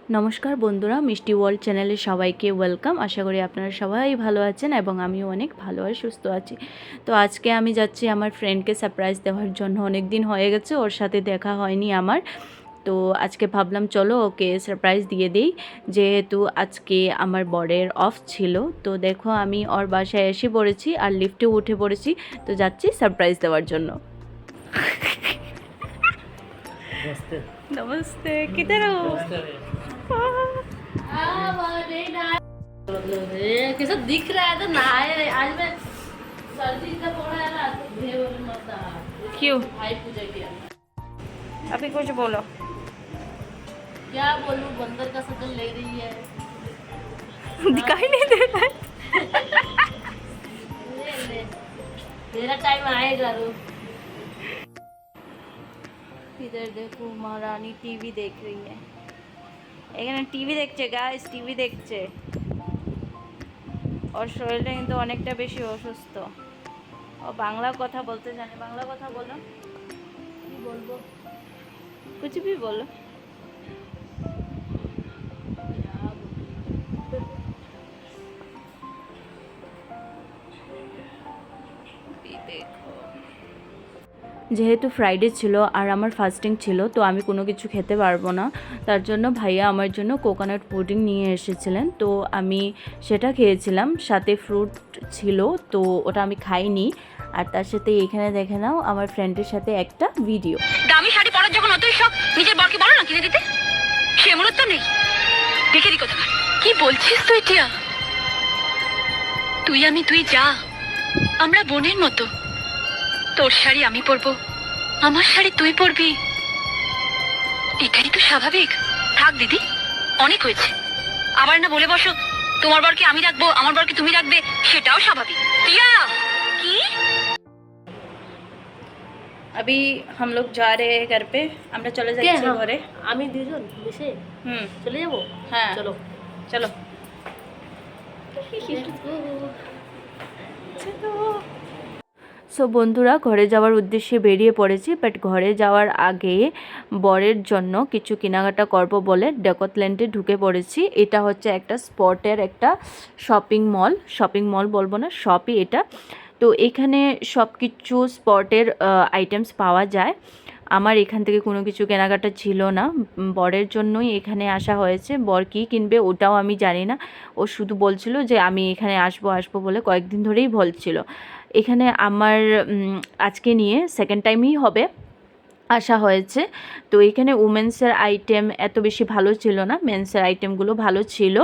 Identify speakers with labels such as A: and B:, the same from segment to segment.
A: নমস্কার বন্ধুরা, মিষ্টি ওয়ার্ল্ড চ্যানেলে সবাইকে ওয়েলকাম। আশা করি আপনারা সবাই ভালো আছেন এবং আমিও অনেক ভালো আর সুস্থ আছি। তো আজকে আমি যাচ্ছি আমার ফ্রেন্ডকে সারপ্রাইজ দেওয়ার জন্য। অনেক দিন হয়ে গেছে ওর সাথে দেখা হয়নি আমার। তো আজকে ভাবলাম চলো ওকে সারপ্রাইজ দিয়ে দিই, যেহেতু আজকে আমার বরের অফ ছিল। তো দেখো আমি ওর বাসায় এসে পড়েছি আর লিফটে উঠে পড়েছি। তো যাচ্ছি সারপ্রাইজ দেওয়ার জন্য। नमस्ते, किधर हो?
B: कैसा दिख रहा है तो नहाए आज मैं सर्दी का थोड़ा है ना तो भेड़ मत
A: क्यों?
B: भाई पूजा किया।
A: अभी कुछ बोलो।
B: क्या बोलूं, बंदर का शक्ल ले रही है।
A: दिखाई नहीं दे रहा है।
B: ले ले मेरा टाइम आएगा रो।
A: इधर देखो महारानी टीवी देख रही है। এখানে টিভি দেখছে গাইস, টিভি দেখছে। ওর শরীরটা কিন্তু অনেকটা বেশি অসুস্থ। ও বাংলা কথা বলতে জানে। বাংলা কথা বলো।
B: কি বলবো?
A: कुछ भी बोलो। যেহেতু ফ্রাইডে ছিল আর আমার ফাস্টিং ছিল, তো আমি কোনো কিছু খেতে পারবো না। তার জন্য ভাইয়া আমার জন্য কোকোনাট পুডিং নিয়ে এসেছিলেন, তো আমি সেটা খেয়েছিলাম। সাথে ফ্রুট ছিল, তো ওটা আমি খাইনি। আর তার সাথে এখানে দেখে নাও আমার ফ্রেন্ডের সাথে একটা ভিডিও।
C: দামি শাড়ি পরার যখন অতই শখ, নিজের বরকে বলো না কিনে দিতে। সে মূলত নেই, ভিখারি কোথাকার। কি বলছিস তুই টিয়া? তুই যা, আমরা বোনের মতো। তোর শাড়ি আমি পরবো, আমার শাড়ি তুই পরবি, এটাই তো স্বাভাবিক। থাক দিদি, অনেক হয়েছে। আবার না বলে বসো তোমার বরকে আমি রাখবো, আমার বরকে তুমি রাখবে, সেটাও স্বাভাবিক। টিয়া কি?
A: अभी हम लोग जा रहे हैं घर पे। আমরা চলে যাচ্ছি ঘরে।
B: আমি দুজন মিশে চলে যাবো।
A: হ্যাঁ
B: চলো
A: চলো। সো বন্ধুরা, ঘরে যাওয়ার উদ্দেশ্যে বেরিয়ে পড়েছি। বাট ঘরে যাওয়ার আগে বরের জন্য কিছু কেনাকাটা করব বলে ডেকোথল্যান্ডে ঢুকে পড়েছি। এটা হচ্ছে একটা স্পটের একটা শপিং মল বলবো না, শপই এটা। তো এখানে সব কিছু স্পটের আইটেমস পাওয়া যায়। আমার এখান থেকে কোনো কিছু কেনাকাটা ছিল না, বরের জন্যই এখানে আসা হয়েছে। বর কী কিনবে ওটাও আমি জানি না। ও শুধু বলছিল যে আমি এখানে আসবো বলে কয়েকদিন ধরেই বলছিল। এখানে আমার আজকে নিয়ে সেকেন্ড টাইমই হবে আসা হয়েছে। তো এখানে উমেন্সের আইটেম এত বেশি ভালো ছিল না, মেন্সের আইটেমগুলো ভালো ছিল,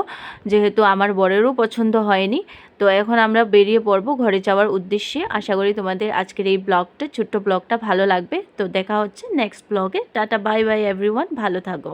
A: যেহেতু আমার বরেরও পছন্দ হয়নি। তো এখন আমরা বেরিয়ে পড়বো ঘরে যাওয়ার উদ্দেশ্যে। আশা করি তোমাদের আজকের এই ছোট্ট ব্লগটা ভালো লাগবে। তো দেখা হচ্ছে নেক্সট ব্লগে। টাটা, বাই বাই এভরিওয়ান, ভালো থাকো।